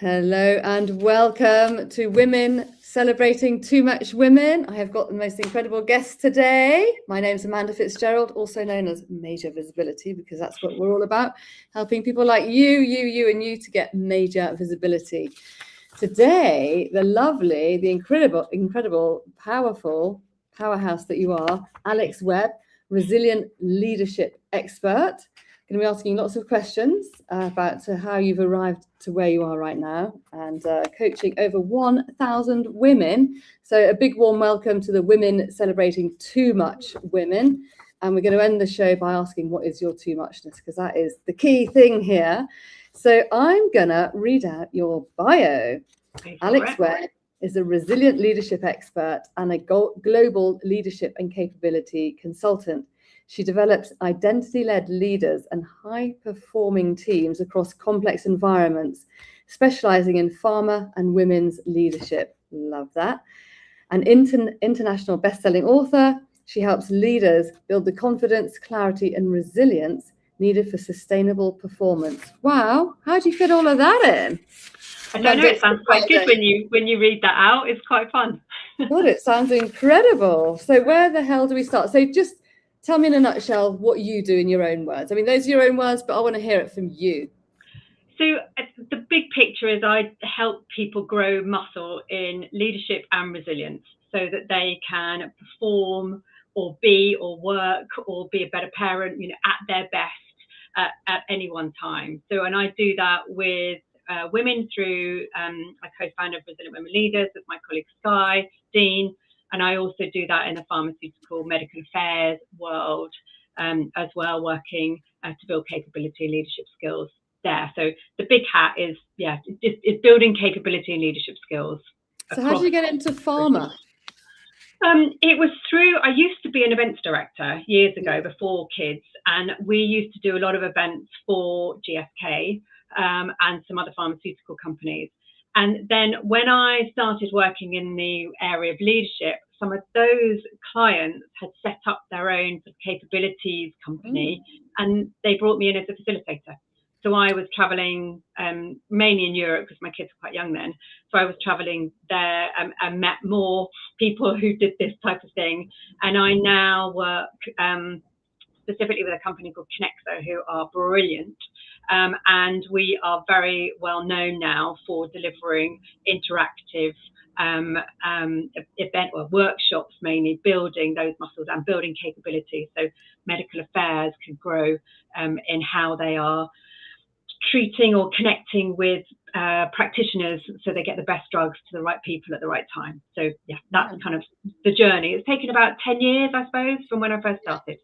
Hello and welcome to Women Celebrating Too Much Women. I have got the most incredible guest today. My name is Amanda Fitzgerald, also known as Major Visibility, because that's what we're all about, helping people like you to get major visibility. Today, the lovely, the incredible, powerful powerhouse that you are, Alex Webb, resilient leadership expert. Going to be asking lots of questions about how you've arrived to where you are right now, and coaching over 1,000 women. So a big warm welcome to the Women Celebrating Too Much Women. And we're going to end the show by asking, what is your too muchness? Because that is the key thing here. So I'm going to read out your bio. Alex Webb is a resilient leadership expert and a global leadership and capability consultant. She develops identity-led leaders and high-performing teams across complex environments, specializing in pharma and women's leadership. Love that. An international best-selling author, she helps leaders build the confidence, clarity, and resilience needed for sustainable performance. Wow, how do you fit all of that in? I don't know, it sounds quite good when you read that out. It's quite fun. God, it sounds incredible. So where the hell do we start? So just tell me in a nutshell what you do in your own words. I mean, those are your own words, but I want to hear it from you. So the big picture is I help people grow muscle in leadership and resilience so that they can perform or be or work or be a better parent, at their best at any one time. So, and I do that with women through, I co-founder of Resilient Women Leaders with my colleague Sky, Dean, and I also do that in the pharmaceutical medical affairs world as well, working to build capability and leadership skills there. So the big hat is, it's building capability and leadership skills. So how did you get into pharma? It was through, I used to be an events director years ago before kids, and we used to do a lot of events for GSK and some other pharmaceutical companies. And then when I started working in the area of leadership, some of those clients had set up their own capabilities company, and they brought me in as a facilitator. So I was traveling mainly in Europe because my kids were quite young then. So I was traveling there and met more people who did this type of thing. And I now work specifically with a company called Connexo, who are brilliant. And we are very well known now for delivering interactive event or workshops, mainly building those muscles and building capability. So medical affairs can grow in how they are treating or connecting with practitioners so they get the best drugs to the right people at the right time. So yeah, that's kind of the journey. It's taken about 10 years, I suppose, from when I first started.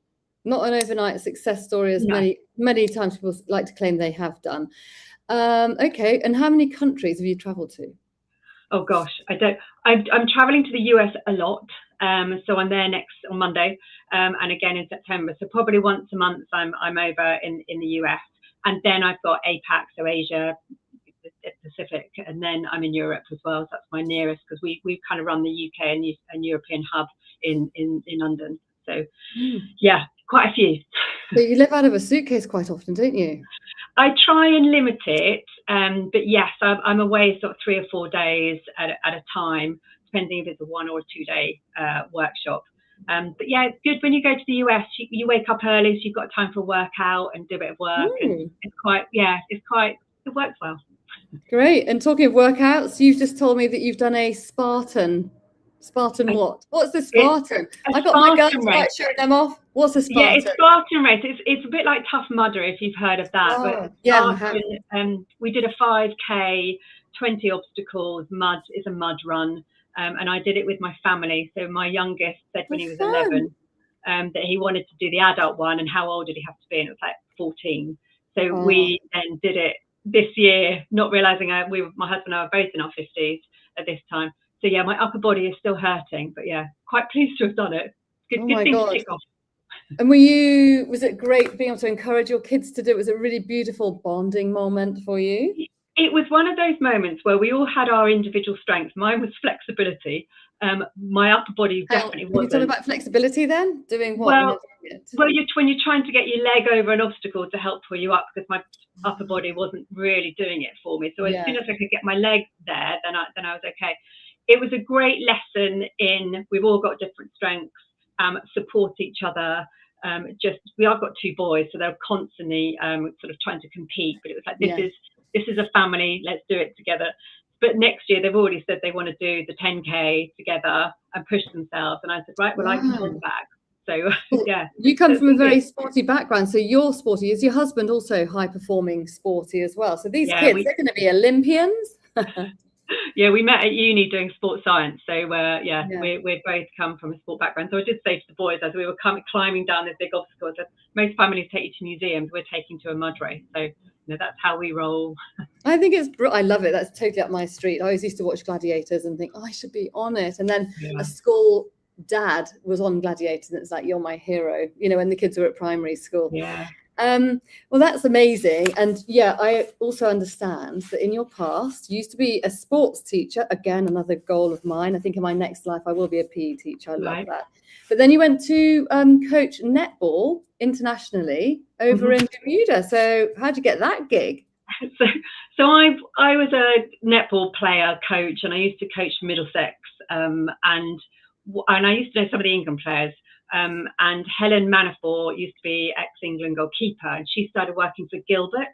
Not an overnight success story, as many times people like to claim they have done. Okay, and how many countries have you traveled to? Oh gosh, I'm traveling to the US a lot. So I'm there next on Monday, and again in September. So probably once a month I'm over in the US, and then I've got APAC, so Asia, Pacific, and then I'm in Europe as well. So that's my nearest, because we kind of run the UK and European hub in London. So yeah, quite a few. So you live out of a suitcase quite often, don't you? I try and limit it, but yes, I'm away sort of 3 or 4 days at a time, depending if it's a 1 or 2 day workshop. But yeah, it's good when you go to the US. You wake up early, so you've got time for a workout and do a bit of work. And it works well. Great. And talking of workouts, you've just told me that you've done a Spartan what? What's the Spartan? I got my guns right, showing them off. What's a Spartan? Yeah, it's Spartan race. It's a bit like Tough Mudder, if you've heard of that. But Spartan, we did a 5K, 20 obstacles, it's a mud run. And I did it with my family. So my youngest said when he was 11 that he wanted to do the adult one, and how old did he have to be? And it was like 14. So we then did it this year, not realizing my husband and I were both in our 50s at this time. So yeah, my upper body is still hurting, but yeah, quite pleased to have done it. Good thing to tick off. And was it great being able to encourage your kids to do it? Was it a really beautiful bonding moment for you? it was one of those moments where we all had our individual strengths. Mine was flexibility. My upper body definitely wasn't. Can you tell me about flexibility then? Doing what? Well, when you're trying to get your leg over an obstacle to help pull you up, because my upper body wasn't really doing it for me. So as soon as I could get my leg there, then I was okay. It was a great lesson in we've all got different strengths, support each other. I've got 2 boys, so they're constantly sort of trying to compete. But it was like this is a family. Let's do it together. But next year they've already said they want to do the 10K together and push themselves. And I said, right, well, I can hold back. So yeah. You come from a very sporty background. So you're sporty. Is your husband also high performing sporty as well? So these kids, they're going to be Olympians. Yeah, we met at uni doing sports science. So we both come from a sport background. So I did say to the boys as we were climbing down this big obstacle, that most families take you to museums, we're taking to a mud race. So that's how we roll. I think I love it. That's totally up my street. I always used to watch Gladiators and think, I should be on it. And then a school dad was on Gladiators, and it's like, you're my hero, when the kids were at primary school. Well, that's amazing. And I also understand that in your past you used to be a sports teacher. Again, another goal of mine. I think in my next life I will be a PE teacher. I love that. But then you went to coach netball internationally over in Bermuda. So how'd you get that gig? So I was a netball player coach, and I used to coach Middlesex, and I used to know some of the England players. And Helen Manafort used to be ex-England goalkeeper, and she started working for Gilbert.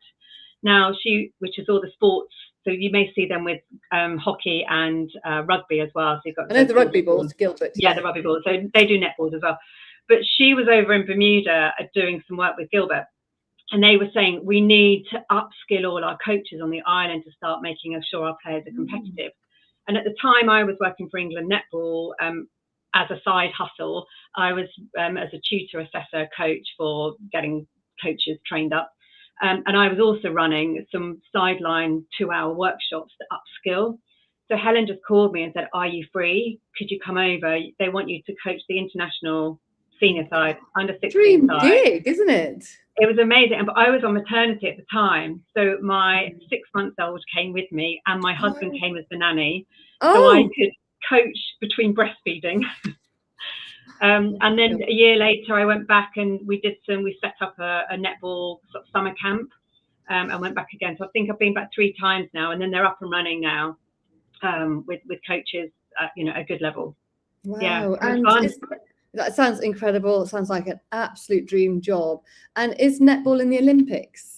Now which is all the sports. So you may see them with hockey and rugby as well. So you've got. I know the rugby balls, Gilbert. Yeah, the rugby balls. So they do netballs as well. But she was over in Bermuda doing some work with Gilbert, and they were saying we need to upskill all our coaches on the island to start making sure our players are competitive. And at the time, I was working for England Netball. As a side hustle, I was as a tutor, assessor, coach for getting coaches trained up. And I was also running some sideline 2-hour workshops to upskill. So Helen just called me and said, are you free? Could you come over? They want you to coach the international senior side, under 16 Dream side. gig, isn't it? It was amazing. But I was on maternity at the time. So my 6-month-old came with me, and my husband came as the nanny. So I could coach between breastfeeding. And then a year later I went back and we set up a netball sort of summer camp, and went back again. So I think I've been back 3 times now, and then they're up and running now, with coaches at a good level. Wow. And that sounds incredible. It sounds like an absolute dream job. And is netball in the Olympics?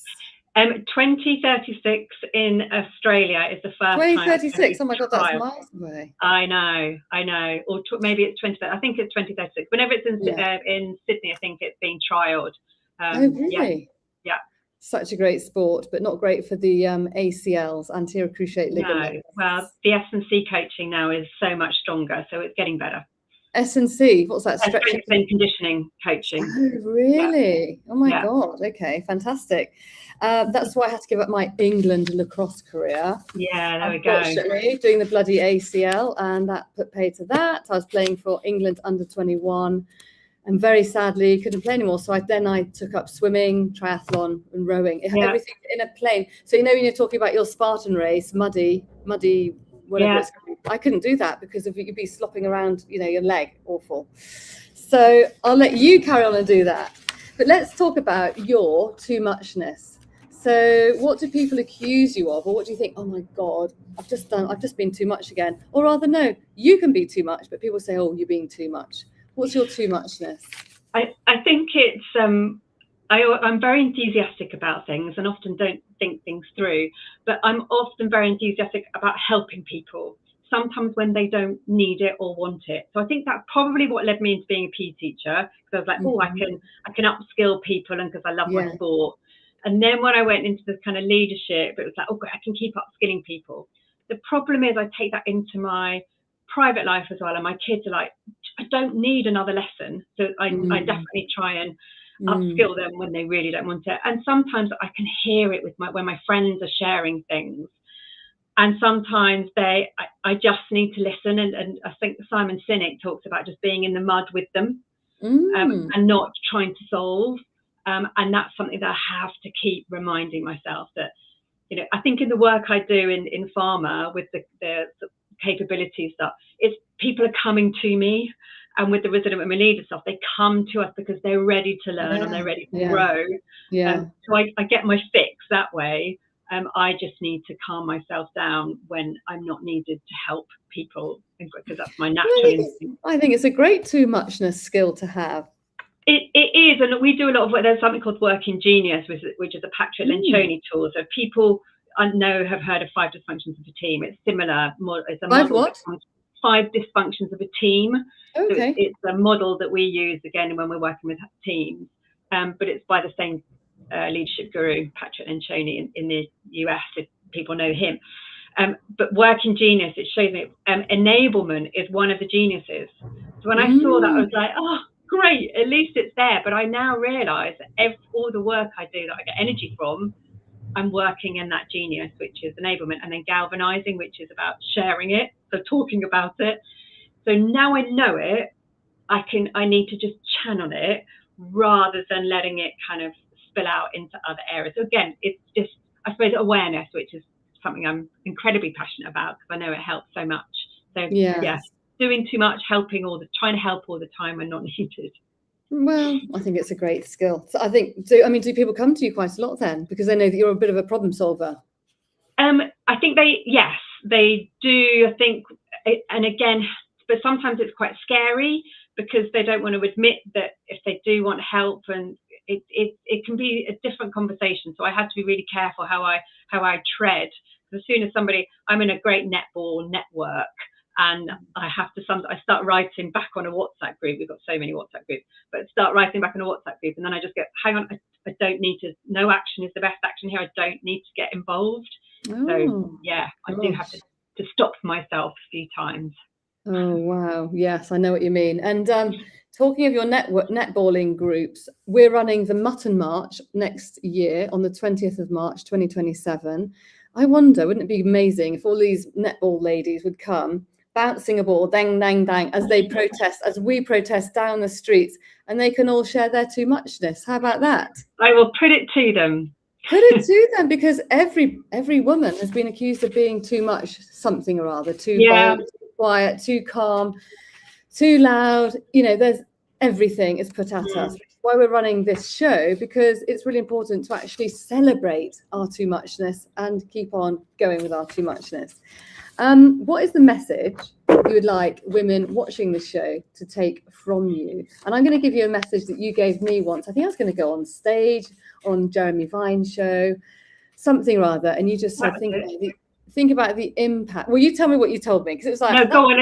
2036 in Australia is the first 2036. time. Oh my God, that's miles away. I know. Or maybe it's 20. I think it's 2036. Whenever it's in Sydney, I think it's being trialled. Oh really? Yeah. Such a great sport, but not great for the ACLs, anterior cruciate ligaments. No. Well, the S&C coaching now is so much stronger, so it's getting better. S&C, what's that? Strength and conditioning coaching. Oh, really? Oh my God. Okay, fantastic. That's why I had to give up my England lacrosse career. Yeah, there we go. Unfortunately, doing the bloody ACL, and that put pay to that. I was playing for England under 21, and very sadly couldn't play anymore. So I took up swimming, triathlon, and rowing. Everything in a plane. So when you're talking about your Spartan race, muddy. Whatever it's called. I couldn't do that because you'd be slopping around, your leg, awful. So I'll let you carry on and do that. But let's talk about your too muchness. So what do people accuse you of, or what do you think? Oh my God, I've just been too much again. Or rather, no, you can be too much, but people say, oh, you're being too much. What's your too muchness? I think it's I'm very enthusiastic about things and often don't think things through, but I'm often very enthusiastic about helping people, sometimes when they don't need it or want it. So I think that's probably what led me into being a PE teacher, because I was like, I can upskill people, and because I love my sport. And then when I went into this kind of leadership, it was like, I can keep upskilling people. The problem is I take that into my private life as well, and my kids are like, I don't need another lesson. So I definitely try and upskill them when they really don't want it. And sometimes I can hear it when my friends are sharing things, and sometimes I just need to listen. And I think Simon Sinek talks about just being in the mud with them, and not trying to solve. And that's something that I have to keep reminding myself, that I think in the work I do in pharma with the capability stuff, it's people are coming to me, and with the resident women leader stuff, they come to us because they're ready to learn and they're ready to grow. So I get my fix that way. I just need to calm myself down when I'm not needed to help people, because that's my natural instinct. I think it's a great too muchness skill to have. It is, and we do a lot of work. There's something called Working Genius, which is a Patrick Lencioni tool. So people I know have heard of 5 dysfunctions of a team. It's similar. It's a model. 5 dysfunctions of a team. Okay. So it's a model that we use again when we're working with teams, but it's by the same leadership guru, Patrick Lencioni, in the US, if people know him. But Working Genius, it shows me enablement is one of the geniuses. So when I saw that, I was like, oh, great, at least it's there. But I now realize that all the work I do that I get energy from, I'm working in that genius, which is enablement, and then galvanizing, which is about sharing it, so talking about it. So now I know it, I need to just channel it rather than letting it kind of spill out into other areas. So again, it's just, I suppose, awareness, which is something I'm incredibly passionate about because I know it helps so much. So yeah, doing too much, trying to help all the time when not needed. Well, I think it's a great skill. So I think, do people come to you quite a lot then, because they know that you're a bit of a problem solver? I think they do. I think, and again, but sometimes it's quite scary because they don't want to admit that if they do want help, and it can be a different conversation. So I have to be really careful how I tread. As soon as I'm in a great netball network, and I start writing back on a WhatsApp group. We've got so many WhatsApp groups, but start writing back on a WhatsApp group, and then I just go, hang on, I don't need to. No action is the best action here. I don't need to get involved. So yeah, I do have to stop myself a few times. Oh wow, yes, I know what you mean. And talking of your netballing groups, we're running the Mutton March next year on the 20th of March 2027. I wonder, wouldn't it be amazing if all these netball ladies would come bouncing a ball, dang, dang, dang, as we protest down the streets, and they can all share their too muchness. How about that? I will put it to them. Put it to them, because every woman has been accused of being too much something or other, too bold, too quiet, too calm, too loud. There's everything is put at us. Which is why we're running this show, because it's really important to actually celebrate our too muchness and keep on going with our too muchness. What is the message you would like women watching the show to take from you? And I'm going to give you a message that you gave me once. I think I was going to go on stage on Jeremy Vine's show, something or other, and you just said, think about the impact. Well, you tell me what you told me, because it was like, no, go on.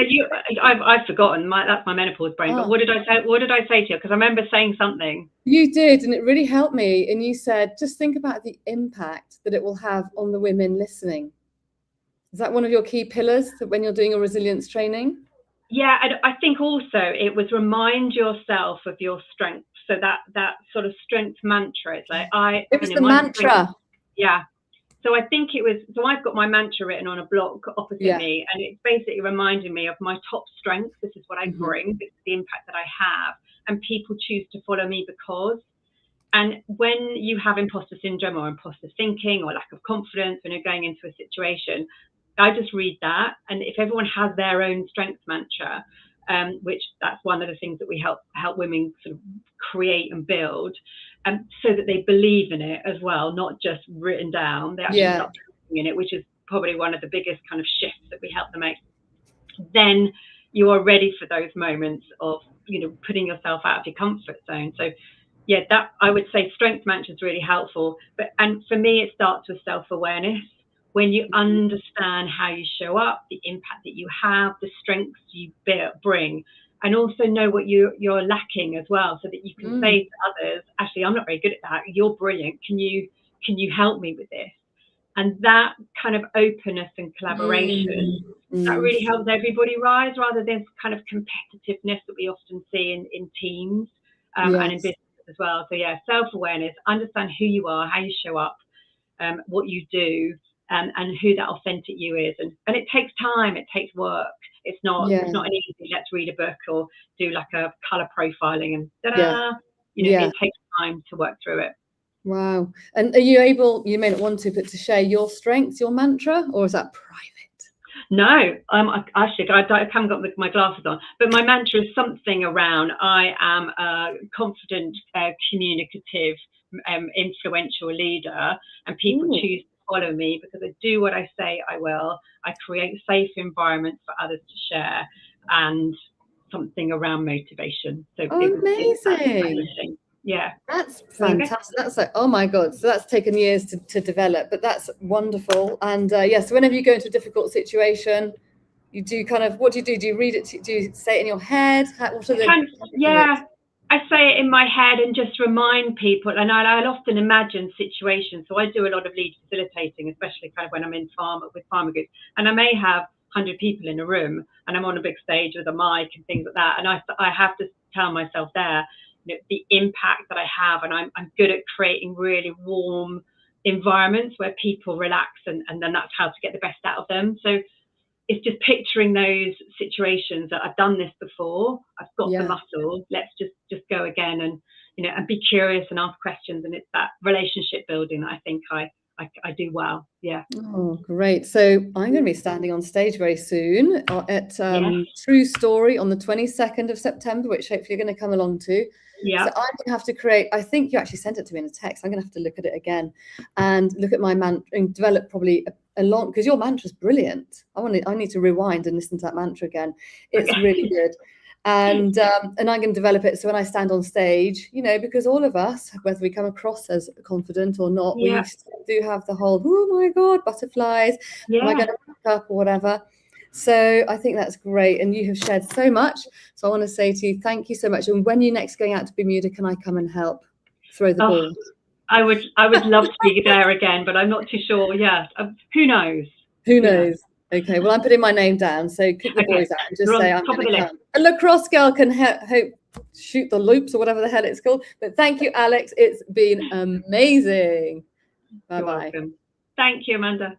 I've forgotten. That's my menopause brain. But what did I say? What did I say to you? Because I remember saying something. You did, and it really helped me. And you said, just think about the impact that it will have on the women listening. Is that one of your key pillars that when you're doing a resilience training? Yeah, I think also it was remind yourself of your strengths. So that sort of strength mantra. It's like it was the mantra. Yeah. So I think it was. So I've got my mantra written on a block opposite me, and it's basically reminding me of my top strengths. This is what I bring. This is the impact that I have, and people choose to follow me because. And when you have imposter syndrome or imposter thinking or lack of confidence when you're going into a situation, I just read that, and if everyone has their own strength mantra, which that's one of the things that we help women sort of create and build, so that they believe in it as well, not just written down. They actually start believing in it, which is probably one of the biggest kind of shifts that we help them make. Then you are ready for those moments of putting yourself out of your comfort zone. So yeah, that I would say strength mantra is really helpful. And for me, it starts with self-awareness. When you understand how you show up, the impact that you have, the strengths you bring, and also know what you're lacking as well, so that you can say to others, actually, I'm not very good at that. You're brilliant. Can you help me with this? And that kind of openness and collaboration, that really helps everybody rise, rather than kind of competitiveness that we often see in teams and in business as well. So yeah, self-awareness, understand who you are, how you show up, what you do, and who that authentic you is. And it takes time, it takes work. It's not an easy, let's read a book or do like a color profiling and it takes time to work through it. Wow. And are you able, you may not want to, but to share your strengths, your mantra, or is that private? No, actually, I haven't got my glasses on, but my mantra is something around I am a confident, communicative, influential leader, and people Ooh. choose to follow me because I do what I say I will. I create safe environments for others to share, and something around motivation. So Oh, amazing. yeah. That's So I guess fantastic. That's like, oh my God. So that's taken years to develop, but that's wonderful. And yes, so whenever you go into a difficult situation, you do kind of, what do you do? Do you read it? Do you say it in your head? What are the yeah, I say it in my head and just remind people. And I'll often imagine situations. So I do a lot of lead facilitating, especially kind of when I'm in with farmer groups. And I may have 100 people in a room and I'm on a big stage with a mic and things like that. And I have to tell myself there, the impact that I have. And I'm good at creating really warm environments where people relax, and then that's how to get the best out of them. So it's just picturing those situations that I've done this before. I've got the muscle. Let's just go again, and and be curious and ask questions. And it's that relationship building that I think I do well. Yeah. Oh, great. So I'm going to be standing on stage very soon at True Story on the 22nd of September, which hopefully you're going to come along to. Yeah. So I'm going to have to create, I think you actually sent it to me in a text. I'm going to have to look at it again and look at my mantra and develop probably a long, because your mantra's brilliant. I need to rewind and listen to that mantra again. It's really good. And I'm going to develop it so when I stand on stage, because all of us, whether we come across as confident or not, we do have the whole, oh my God, butterflies, am I going to pick up or whatever. So I think that's great. And you have shared so much. So I want to say to you, thank you so much. And when you're next going out to Bermuda, can I come and help throw the ball? I would love to be there again, but I'm not too sure. Yeah. Who knows? Who knows? Okay, well, I'm putting my name down. So kick the boys out and just say I'm going to come. A lacrosse girl can hope shoot the loops or whatever the hell it's called. But thank you, Alex. It's been amazing. Bye-bye. Thank you, Amanda.